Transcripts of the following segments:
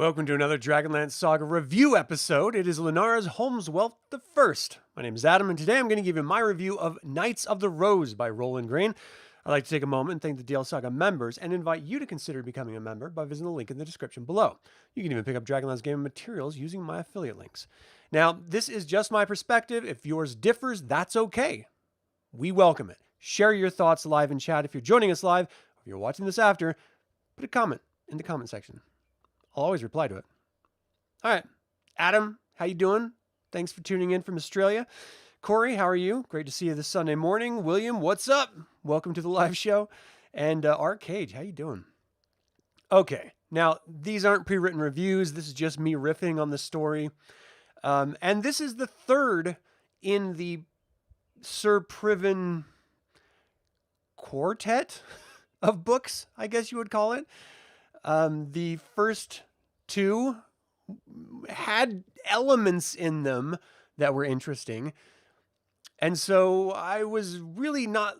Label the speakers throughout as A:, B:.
A: Welcome to another DragonLance Saga review episode. It is Lunara's Holmeswelt the First. My name is Adam, and today I'm going to give you my review of Knights of the Rose by Roland. I'd like to take a moment and thank the DL Saga members and invite you to consider becoming a member by visiting the link in the description below. You can even pick up Dragonlance game materials using my affiliate links. Now, this is just my perspective. If yours differs, that's okay. We welcome it. Share your thoughts live in chat if you're joining us live, or if you're watching this after, put a comment in the comment section. I'll always reply to it. All right. Adam, how you doing? Thanks for tuning in from Australia. Corey, how are you? Great to see you this Sunday morning. William, what's up? Welcome to the live show. And Arcade, how you doing? Okay. Now, these aren't pre-written reviews. This is just me riffing on the story. And this is the third in the Sir Pirvan quartet of books, I guess you would call it. The first two had elements in them that were interesting. And so I was really not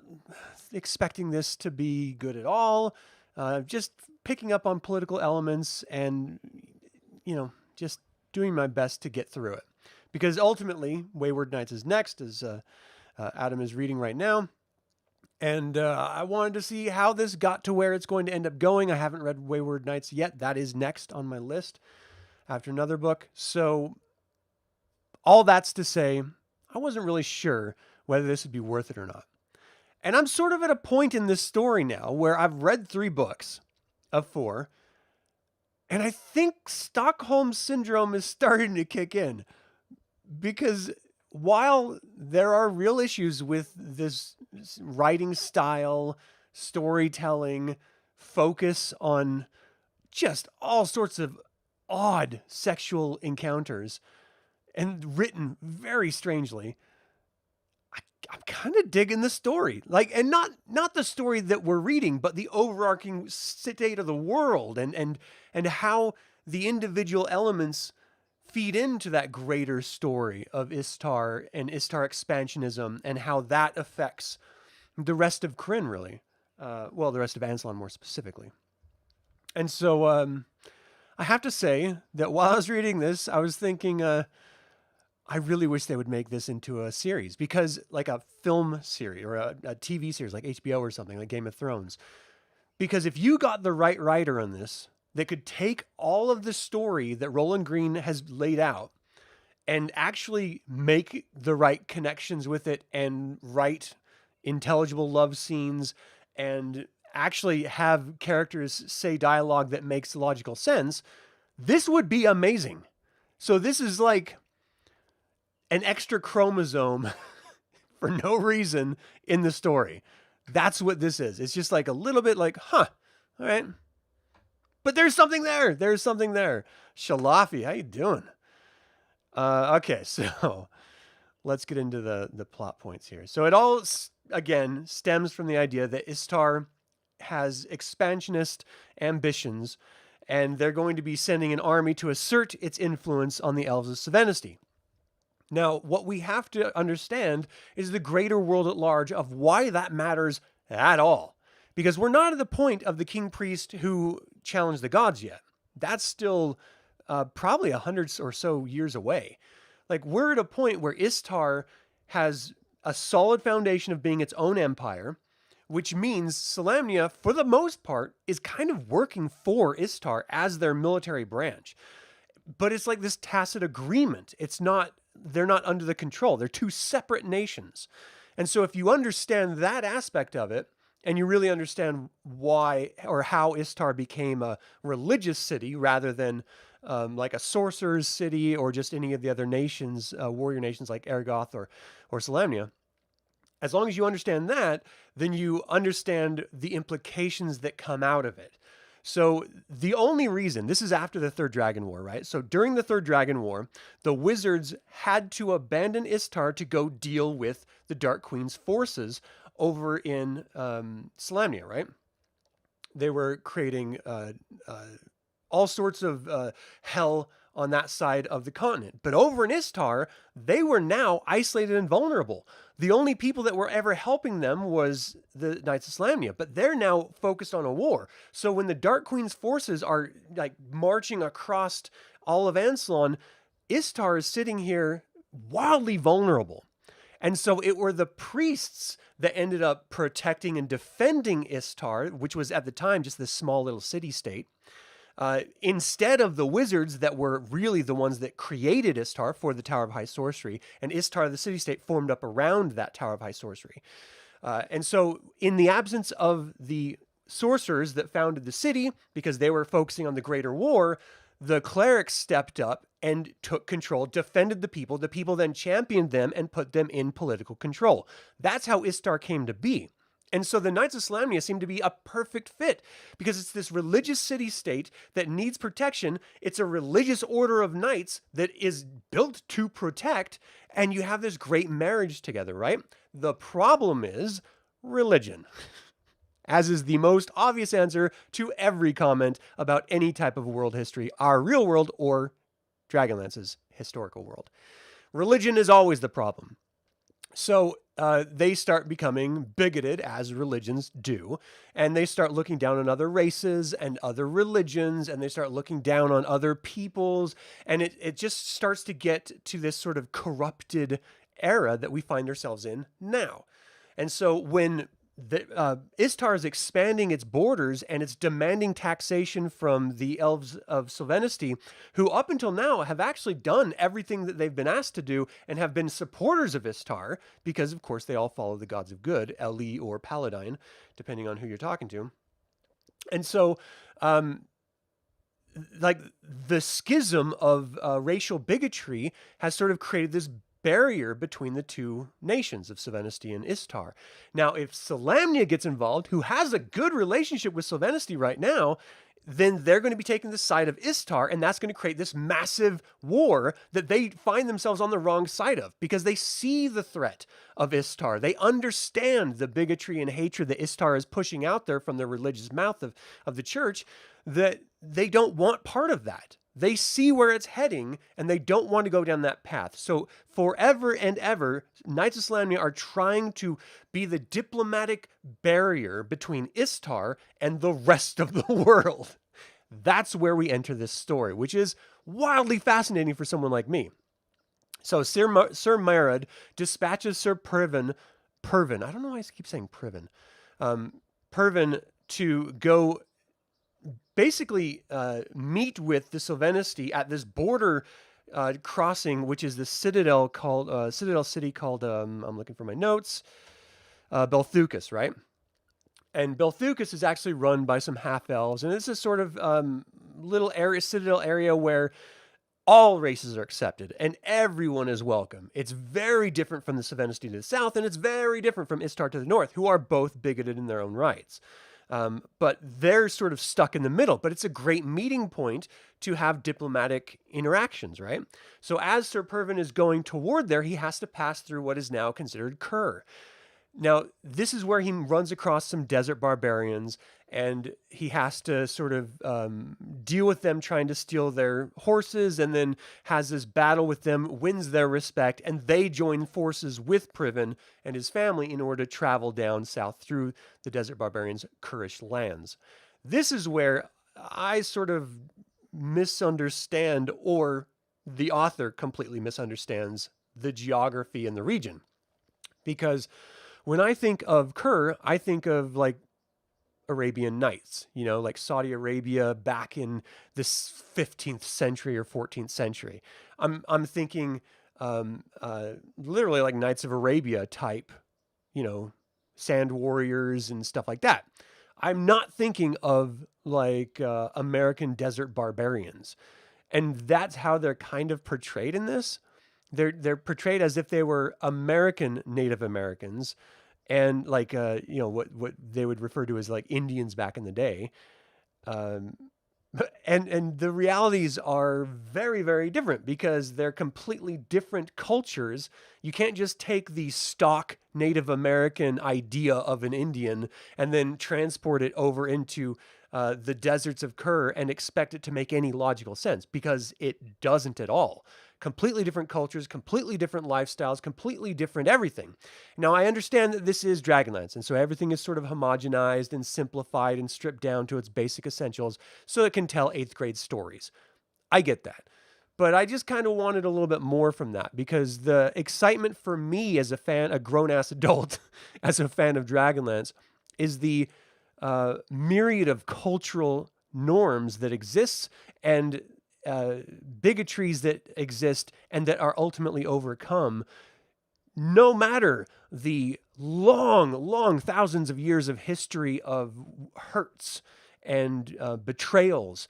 A: expecting this to be good at all. Just picking up on political elements and, just doing my best to get through it. Because ultimately, Wayward Knights is next, as Adam is reading right now. And I wanted to see how this got to where it's going to end up going. I haven't read Wayward Knights yet. That is next on my list after another book. So all that's to say, I wasn't really sure whether this would be worth it or not. And I'm sort of at a point in this story now where I've read 3 books of 4. And I think Stockholm Syndrome is starting to kick in. Because while there are real issues with this writing style, storytelling, focus on just all sorts of odd sexual encounters, and written very strangely, I'm kind of digging the story. And not the story that we're reading, but the overarching state of the world and how the individual elements feed into that greater story of Istar and Istar expansionism and how that affects the rest of Krynn, really. The rest of Ansalon more specifically. And so I have to say that while I was reading this, I was thinking, I really wish they would make this into a series, because like a film series or a TV series like HBO or something like Game of Thrones. Because if you got the right writer on this, that could take all of the story that Roland Green has laid out and actually make the right connections with it and write intelligible love scenes and actually have characters say dialogue that makes logical sense, this would be amazing. So this is like an extra chromosome for no reason in the story. That's what this is. It's just like a little bit like, all right. But there's something there. There's something there. Shalafi, how you doing? Okay, so let's get into the plot points here. So it all, again, stems from the idea that Istar has expansionist ambitions, and they're going to be sending an army to assert its influence on the Elves of Sevenisty. Now, what we have to understand is the greater world at large of why that matters at all. Because we're not at the point of the king priest who challenged the gods yet. That's still probably 100 or so years away. Like, we're at a point where Istar has a solid foundation of being its own empire, which means Solamnia, for the most part, is kind of working for Istar as their military branch. But it's like this tacit agreement. They're not under the control. They're 2 separate nations. And so if you understand that aspect of it, and you really understand why or how Istar became a religious city rather than like a sorcerer's city or just any of the other nations, warrior nations like Ergoth or Solamnia. As long as you understand that, then you understand the implications that come out of it. So the only reason, this is after the Third Dragon War, right? So during the Third Dragon War, the wizards had to abandon Istar to go deal with the Dark Queen's forces over in Solamnia, right? They were creating all sorts of hell on that side of the continent. But over in Istar, they were now isolated and vulnerable. The only people that were ever helping them was the Knights of Solamnia, but they're now focused on a war. So when the Dark Queen's forces are like marching across all of Ansalon, Istar is sitting here wildly vulnerable. And so it were the priests that ended up protecting and defending Istar, which was at the time just this small little city-state, instead of the wizards that were really the ones that created Istar for the Tower of High Sorcery. And Istar, the city-state, formed up around that Tower of High Sorcery. And so in the absence of the sorcerers that founded the city, because they were focusing on the greater war, the clerics stepped up and took control, defended the people. The people then championed them and put them in political control. That's how Istar came to be. And so the Knights of Solamnia seem to be a perfect fit because it's this religious city-state that needs protection. It's a religious order of knights that is built to protect, and you have this great marriage together, right? The problem is religion. As is the most obvious answer to every comment about any type of world history, our real world or Dragonlance's historical world. Religion is always the problem. So they start becoming bigoted, as religions do, and they start looking down on other races and other religions, and they start looking down on other peoples, and it just starts to get to this sort of corrupted era that we find ourselves in now. And so when Istar is expanding its borders and it's demanding taxation from the elves of Sylvanesty, who up until now have actually done everything that they've been asked to do and have been supporters of Istar, because of course they all follow the gods of good, Eli or Paladine, depending on who you're talking to. And so, like the schism of racial bigotry has sort of created this barrier between the two nations of Sylvanesty and Istar. Now, if Solamnia gets involved, who has a good relationship with Sylvanesty right now, then they're going to be taking the side of Istar, and that's going to create this massive war that they find themselves on the wrong side of because they see the threat of Istar. They understand the bigotry and hatred that Istar is pushing out there from the religious mouth of the church, that they don't want part of that. They see where it's heading, and they don't want to go down that path. So forever and ever, Knights of Solamnia are trying to be the diplomatic barrier between Istar and the rest of the world. That's where we enter this story, which is wildly fascinating for someone like me. So Sir Marad dispatches Sir Pirvan, I don't know why I keep saying Pirvan, Pirvan to go basically meet with the Sylvanesty at this border crossing, which is the citadel city called, I'm looking for my notes, Belthucas, right? And Belthucas is actually run by some half-elves, and it's a sort of little area, citadel area where all races are accepted and everyone is welcome. It's very different from the Sylvanesty to the south, and it's very different from Istar to the north, who are both bigoted in their own rights. But they're sort of stuck in the middle, but it's a great meeting point to have diplomatic interactions, right? So as Sir Pirvan is going toward there, he has to pass through what is now considered Kur. Now, this is where he runs across some desert barbarians, and he has to sort of deal with them trying to steal their horses, and then has this battle with them, wins their respect, and they join forces with Pirvan and his family in order to travel down south through the desert barbarians' Kurish lands. This is where I sort of misunderstand, or the author completely misunderstands, the geography in the region. Because when I think of Kur, I think of like Arabian Nights, you know, like Saudi Arabia back in the 15th century or 14th century. I'm thinking literally like Knights of Arabia type, you know, sand warriors and stuff like that. I'm not thinking of like American desert barbarians. And that's how they're kind of portrayed in this. They're portrayed as if they were American Native Americans, and like you know, what they would refer to as like Indians back in the day. And the realities are very, very different because they're completely different cultures. You can't just take the stock Native American idea of an Indian and then transport it over into the deserts of Kerr and expect it to make any logical sense, because it doesn't at all. Completely different cultures, completely different lifestyles, completely different everything. Now, I understand that this is Dragonlance, and so everything is sort of homogenized and simplified and stripped down to its basic essentials so it can tell eighth grade stories. I get that. But I just kind of wanted a little bit more from that, because the excitement for me as a fan, a grown ass adult, as a fan of Dragonlance, is the myriad of cultural norms that exists, and bigotries that exist and that are ultimately overcome, no matter the long, long thousands of years of history of hurts and betrayals.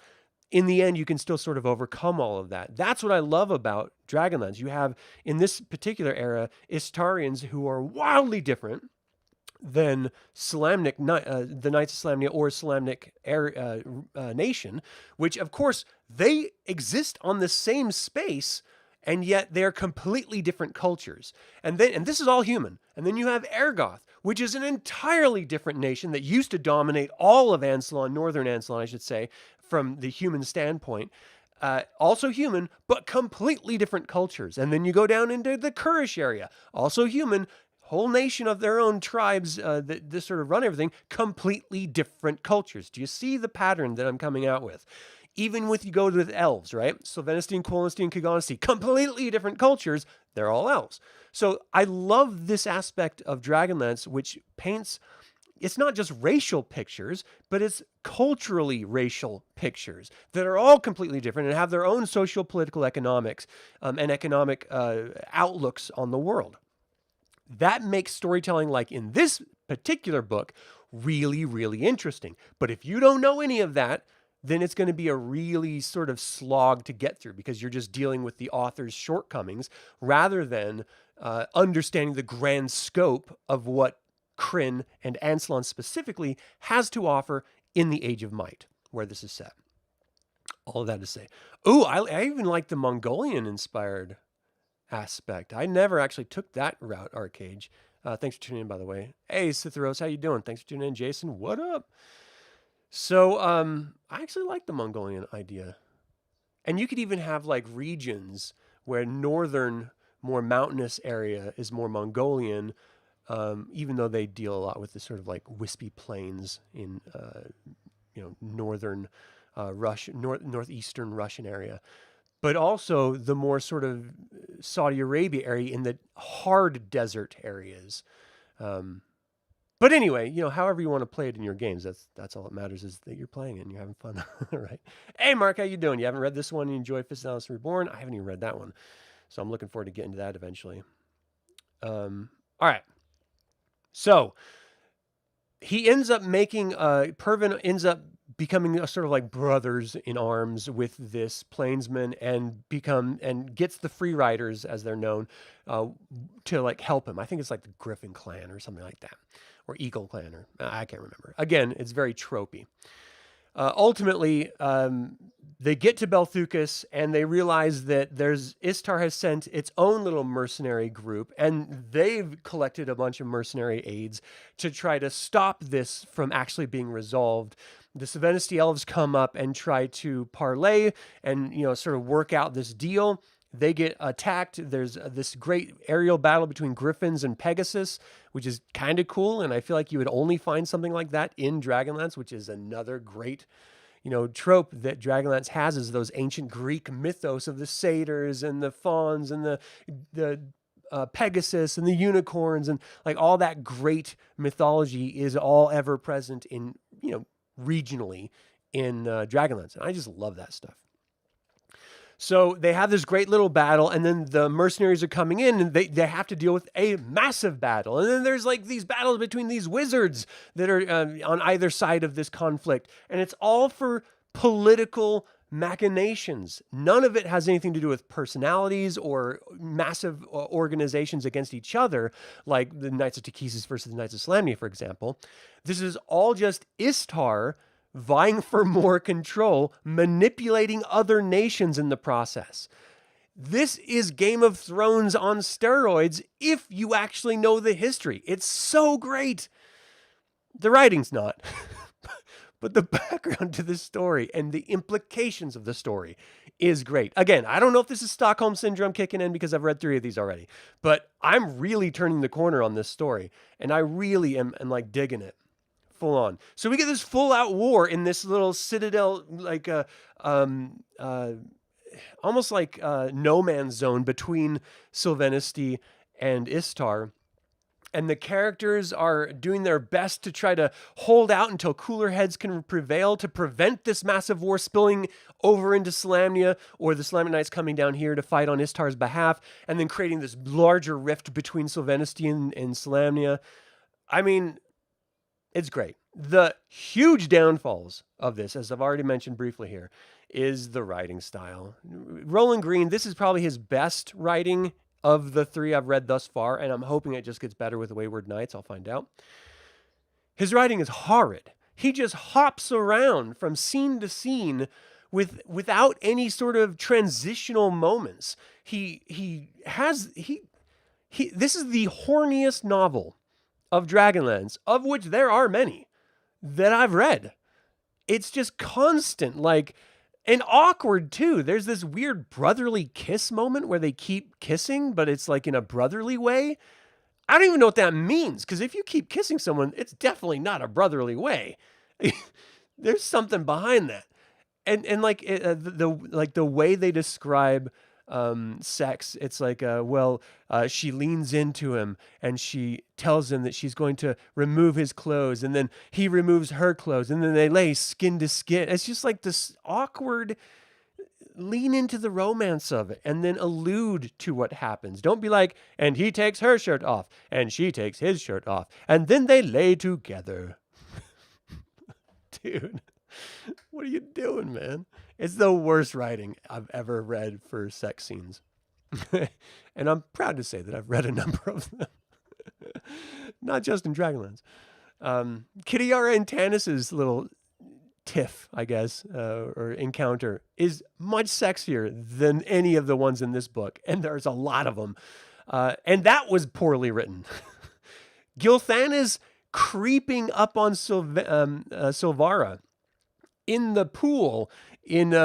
A: In the end, you can still sort of overcome all of that. That's what I love about Dragonlance. You have, in this particular era, Istarians who are wildly different than Solamnic, the Knights of Solamnia or Solamnic nation, which of course they exist on the same space, and yet they're completely different cultures. And this is all human. And then you have Ergoth, which is an entirely different nation that used to dominate all of Ansalon, northern Ansalon, I should say, from the human standpoint. Also human, but completely different cultures. And then you go down into the Kurish area, also human, whole nation of their own tribes that sort of run everything, completely different cultures. Do you see the pattern that I'm coming out with? Even with you go with elves, right? Sylvanesti, Quolanesti, and Kaghanesti, completely different cultures. They're all elves. So I love this aspect of Dragonlance, which paints, it's not just racial pictures, but it's culturally racial pictures that are all completely different and have their own social, political, economics, and economic outlooks on the world. That makes storytelling, like in this particular book, really, really interesting. But if you don't know any of that, then it's going to be a really sort of slog to get through, because you're just dealing with the author's shortcomings rather than understanding the grand scope of what Krynn and Ansalon specifically has to offer in the Age of Might, where this is set. All of that to say. Ooh, I even like the Mongolian-inspired aspect. I never actually took that route, Arcade. Thanks for tuning in, by the way. Hey, Cytheros, how you doing? Thanks for tuning in. Jason, what up? So, I actually like the Mongolian idea. And you could even have like regions where northern, more mountainous area is more Mongolian, even though they deal a lot with the sort of like wispy plains in, northern northeastern Russian area. But also the more sort of Saudi Arabia area in the hard desert areas. But anyway, however you want to play it in your games, that's all that matters, is that you're playing it and you're having fun, right? Hey, Mark, how you doing? You haven't read this one? You enjoy Fist of Alice Reborn? I haven't even read that one, so I'm looking forward to getting to that eventually. All right. So he ends up making Pirvan ends up becoming a sort of like brothers in arms with this plainsman, and gets the Free Riders, as they're known, to like help him. I think it's like the Griffin clan or something like that, or Eagle clan, or I can't remember. Again, it's very tropey. Ultimately, they get to Belthucas and they realize that Istar has sent its own little mercenary group, and they've collected a bunch of mercenary aids to try to stop this from actually being resolved. The Sylvanesti elves come up and try to parlay and, sort of work out this deal. They get attacked. There's this great aerial battle between Griffins and Pegasus, which is kind of cool. And I feel like you would only find something like that in Dragonlance, which is another great, trope that Dragonlance has, is those ancient Greek mythos of the satyrs and the fauns and the Pegasus and the unicorns, and like all that great mythology is all ever present in, regionally in Dragonlance. And I just love that stuff. So they have this great little battle, and then the mercenaries are coming in, and they have to deal with a massive battle. And then there's like these battles between these wizards that are on either side of this conflict. And it's all for political machinations. None of it has anything to do with personalities or massive organizations against each other, like the Knights of Takhisis versus the Knights of Solamnia, for example. This is all just Istar vying for more control, manipulating other nations in the process. This is Game of Thrones on steroids if you actually know the history. It's so great. The writing's not. But the background to the story and the implications of the story is great. Again, I don't know if this is Stockholm Syndrome kicking in because I've read 3 of these already, but I'm really turning the corner on this story, and I really am like digging it full on. So we get this full out war in this little citadel, like almost like no man's zone between Sylvanesti and Istar. And the characters are doing their best to try to hold out until cooler heads can prevail to prevent this massive war spilling over into Solamnia, or the Solamnia Knights coming down here to fight on Istar's behalf, and then creating this larger rift between Sylvanesti and Solamnia. I mean, it's great. The huge downfalls of this, as I've already mentioned briefly here, is the writing style. Roland Green, this is probably his best writing of the 3 I've read thus far, and I'm hoping it just gets better with the Wayward Knights. I'll find out. His writing is horrid. He just hops around from scene to scene without any sort of transitional moments. This is the horniest novel of Dragonlance, of which there are many, that I've read. It's just constant, like, and awkward too. There's this weird brotherly kiss moment where they keep kissing, but it's like in a brotherly way. I don't even know what that means, because if you keep kissing someone, it's definitely not a brotherly way. There's something behind that, and like the way they describe sex, it's like she leans into him and she tells him that she's going to remove his clothes, and then he removes her clothes, and then they lay skin to skin. It's just like this awkward lean into the romance of it and then allude to what happens. Don't be like, and he takes her shirt off and she takes his shirt off and then they lay together. Dude, what are you doing, man? It's the worst writing I've ever read for sex scenes. And I'm proud to say that I've read a number of them. Not just in Dragonlance. Kitiara and Tanis's little tiff, I guess, or encounter is much sexier than any of the ones in this book. And there's a lot of them. And that was poorly written. Gilthan is creeping up on Silvara in the pool in in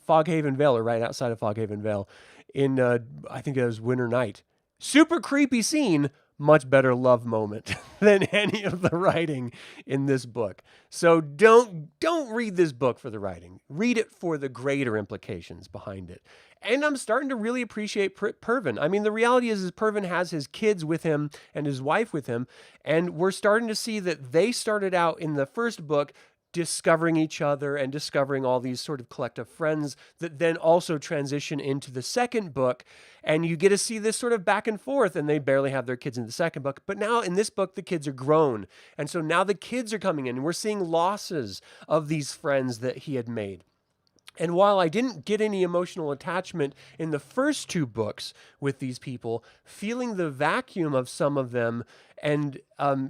A: Foghaven Vale, or right outside of Foghaven Vale, in I think it was Winter Night. Super creepy scene, much better love moment than any of the writing in this book. So don't read this book for the writing. Read it for the greater implications behind it. And I'm starting to really appreciate Pirvan. I mean, the reality is Pirvan has his kids with him and his wife with him, and we're starting to see that they started out in the first book discovering each other and discovering all these sort of collective friends that then also transition into the second book. And you get to see this sort of back and forth, and they barely have their kids in the second book. But now in this book, the kids are grown. And so now the kids are coming in, and we're seeing losses of these friends that he had made. And while I didn't get any emotional attachment in the first 2 books with these people, feeling the vacuum of some of them and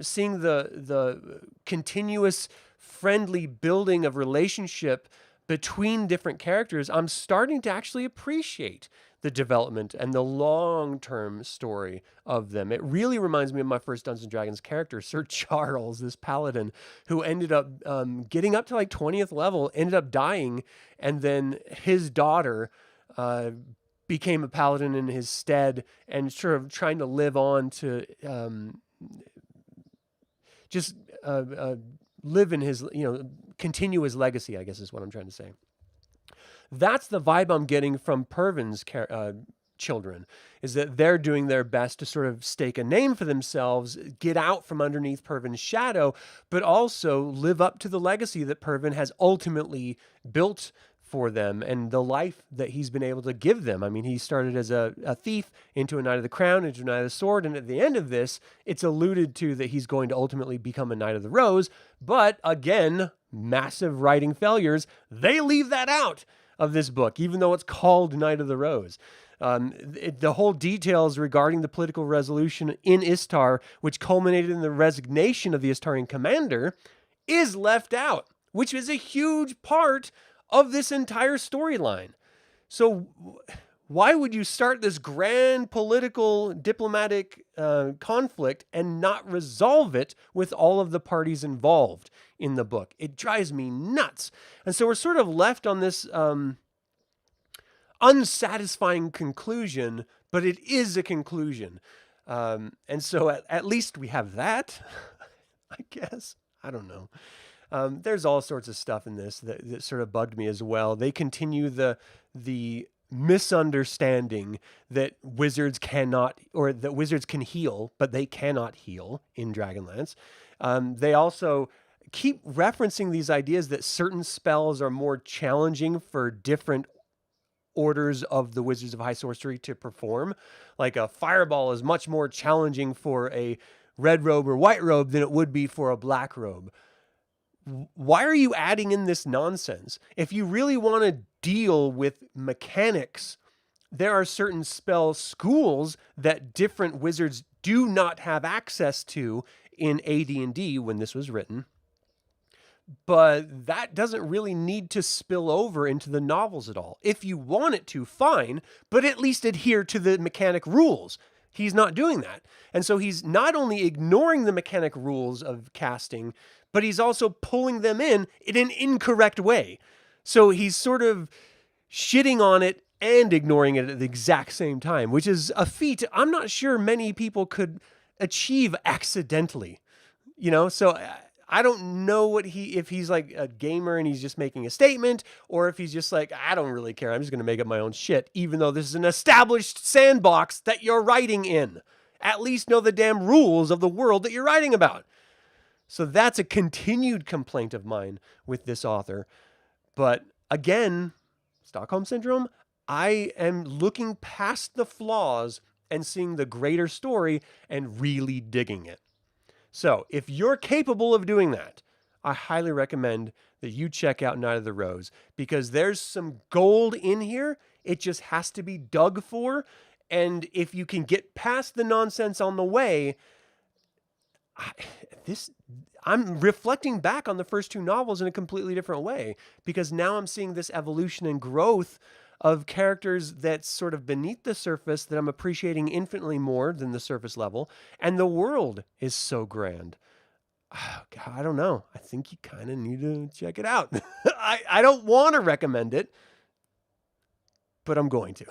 A: seeing the continuous friendly building of relationship between different characters, I'm starting to actually appreciate the development and the long-term story of them. It really reminds me of my first Dungeons & Dragons character, Sir Charles, this paladin, who ended up getting up to like 20th level, ended up dying, and then his daughter became a paladin in his stead, and sort of trying to live on to live in his, continue his legacy, I guess is what I'm trying to say. That's the vibe I'm getting from Pirvan's children, is that they're doing their best to sort of stake a name for themselves, get out from underneath Pirvan's shadow, but also live up to the legacy that Pirvan has ultimately built for them and the life that he's been able to give them. I mean, he started as a thief, into a Knight of the Crown, into a Knight of the Sword, and at the end of this, it's alluded to that he's going to ultimately become a Knight of the Rose, but again, massive writing failures, they leave that out of this book, even though it's called Knight of the Rose. The whole details regarding the political resolution in Istar, which culminated in the resignation of the Istarian commander, is left out, which is a huge part of this entire storyline. So why would you start this grand political diplomatic conflict and not resolve it with all of the parties involved in the book? It drives me nuts. And so we're sort of left on this unsatisfying conclusion, but it is a conclusion. And so at least we have that, I guess. I don't know. There's all sorts of stuff in this that sort of bugged me as well. They continue the misunderstanding that wizards cannot, or that wizards can heal, but they cannot heal in Dragonlance. They also keep referencing these ideas that certain spells are more challenging for different orders of the Wizards of High Sorcery to perform. Like a fireball is much more challenging for a red robe or white robe than it would be for a black robe. Why are you adding in this nonsense? If you really want to deal with mechanics, there are certain spell schools that different wizards do not have access to in AD&D when this was written. But that doesn't really need to spill over into the novels at all. If you want it to, fine, but at least adhere to the mechanic rules. He's not doing that. And so he's not only ignoring the mechanic rules of casting, but he's also pulling them in an incorrect way. So he's sort of shitting on it and ignoring it at the exact same time, which is a feat I'm not sure many people could achieve accidentally. You know, so I don't know if he's like a gamer and he's just making a statement, or if he's just like, I don't really care. I'm just going to make up my own shit, even though this is an established sandbox that you're writing in. At least know the damn rules of the world that you're writing about. So that's a continued complaint of mine with this author. But again, Stockholm Syndrome, I am looking past the flaws and seeing the greater story and really digging it. So if you're capable of doing that, I highly recommend that you check out Night of the Rose, because there's some gold in here. It just has to be dug for. And if you can get past the nonsense on the way, I'm reflecting back on the first two novels in a completely different way, because now I'm seeing this evolution and growth of characters that's sort of beneath the surface that I'm appreciating infinitely more than the surface level. And the world is so grand. Oh, God, I don't know. I think you kind of need to check it out. I don't want to recommend it, but I'm going to.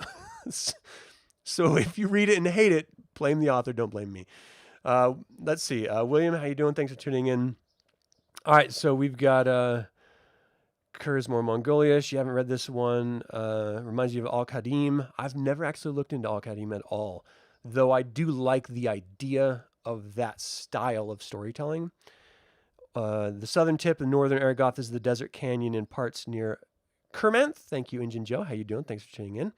A: So if you read it and hate it, blame the author. Don't blame me. Let's see. William, how you doing? Thanks for tuning in. All right, so we've got Kurzmore Mongolish. You haven't read this one. Reminds you of Al-Qadim. I've never actually looked into Al-Qadim at all, though I do like the idea of that style of storytelling. The southern tip of northern Aragoth is the desert canyon in parts near Kermanth. Thank you, Injun Joe. How you doing? Thanks for tuning in.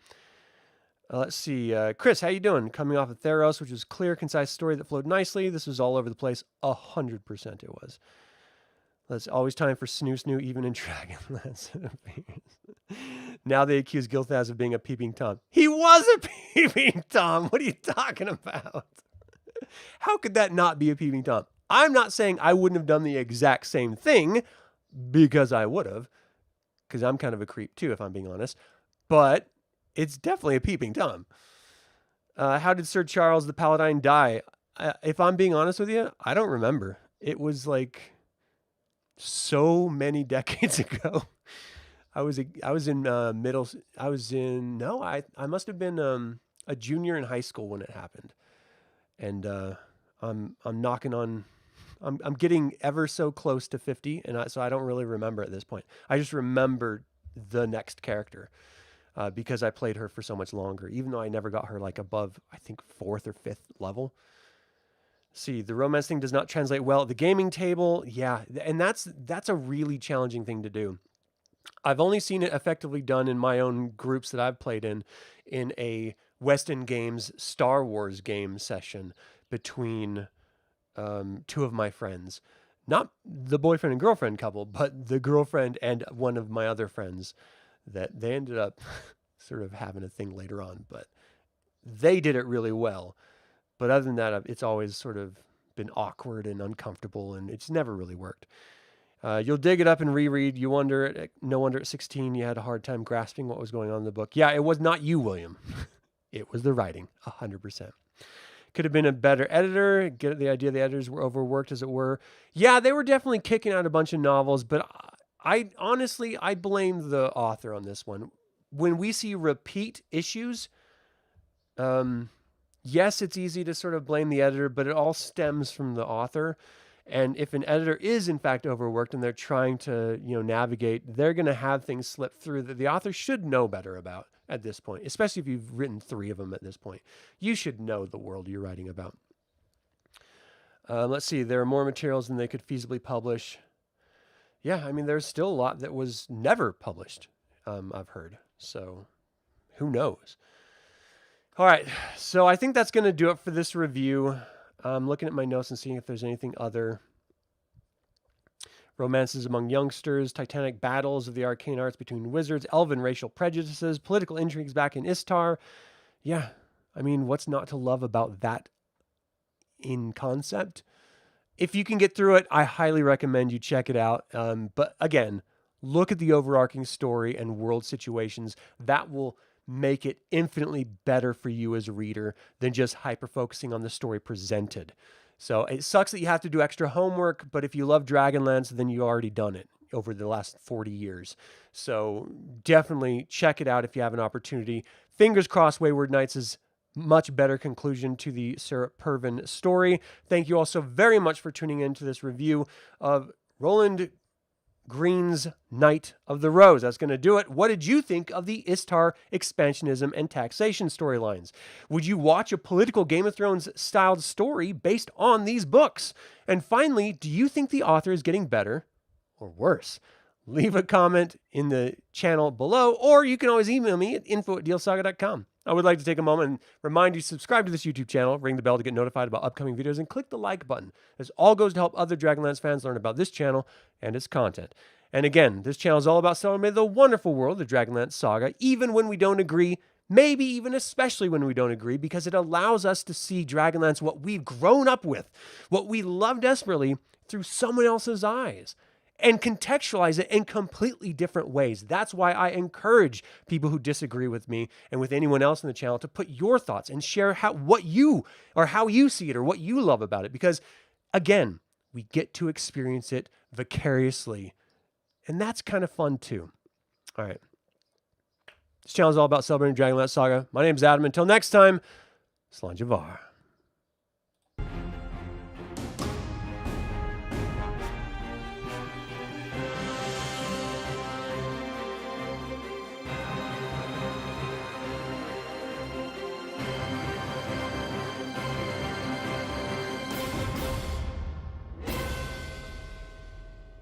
A: Let's see. Chris, how you doing? Coming off of Theros, which was a clear, concise story that flowed nicely. This was all over the place. 100% it was. That's always time for snoo, even in Dragonlance. Now they accuse Gilthaz of being a peeping Tom. He was a peeping Tom. What are you talking about? How could that not be a peeping Tom? I'm not saying I wouldn't have done the exact same thing, because I would have, because I'm kind of a creep too, if I'm being honest. But it's definitely a peeping Tom. How did Sir Charles the Paladine die? If I'm being honest with you, I don't remember. It was like so many decades ago. I must have been a junior in high school when it happened. And I'm getting ever so close to 50, and so I don't really remember at this point. I just remember the next character. Because I played her for so much longer, even though I never got her like above, I think, 4th or 5th level. See, the romance thing does not translate well at the gaming table. Yeah, and that's a really challenging thing to do. I've only seen it effectively done in my own groups that I've played in a Weston Games Star Wars game session between two of my friends. Not the boyfriend and girlfriend couple, but the girlfriend and one of my other friends. That they ended up sort of having a thing later on, but they did it really well. But other than that, it's always sort of been awkward and uncomfortable, and it's never really worked. You'll dig it up and reread. No wonder at 16 you had a hard time grasping what was going on in the book. Yeah, it was not you, William. It was the writing, 100%. Could have been a better editor. Get the idea the editors were overworked, as it were. Yeah, they were definitely kicking out a bunch of novels, but I honestly blame the author on this one. When we see repeat issues, yes, it's easy to sort of blame the editor, but it all stems from the author. And if an editor is in fact overworked and they're trying to, navigate, they're going to have things slip through that the author should know better about at this point, especially if you've written 3 of them at this point. You should know the world you're writing about. Let's see. There are more materials than they could feasibly publish. Yeah, I mean, there's still a lot that was never published, I've heard. So who knows? All right, so I think that's going to do it for this review. I'm looking at my notes and seeing if there's anything other. Romances among youngsters, titanic battles of the arcane arts between wizards, elven racial prejudices, political intrigues back in Istar. Yeah, I mean, what's not to love about that in concept? If you can get through it, I highly recommend you check it out. But again, look at the overarching story and world situations. That will make it infinitely better for you as a reader than just hyper-focusing on the story presented. So it sucks that you have to do extra homework, but if you love Dragonlance, then you've already done it over the last 40 years. So definitely check it out if you have an opportunity. Fingers crossed Wayward Knights is much better conclusion to the Sir Pirvan story. Thank you all so very much for tuning in to this review of Roland Green's Knight of the Rose. That's going to do it. What did you think of the Istar expansionism and taxation storylines? Would you watch a political Game of Thrones styled story based on these books? And finally, do you think the author is getting better or worse? Leave a comment in the channel below, or you can always email me at info@dlsaga.com. I would like to take a moment and remind you to subscribe to this YouTube channel, ring the bell to get notified about upcoming videos, and click the like button. This all goes to help other Dragonlance fans learn about this channel and its content. And again, this channel is all about celebrating the wonderful world of DragonLance Saga, even when we don't agree, maybe even especially when we don't agree, because it allows us to see Dragonlance, what we've grown up with, what we love desperately, through someone else's eyes, and contextualize it in completely different ways. That's why I encourage people who disagree with me and with anyone else in the channel to put your thoughts and share how you see it or what you love about it. Because again, we get to experience it vicariously. And that's kind of fun too. All right. This channel is all about celebrating Dragonlance Saga. My name's Adam. Until next time, Slanjavar.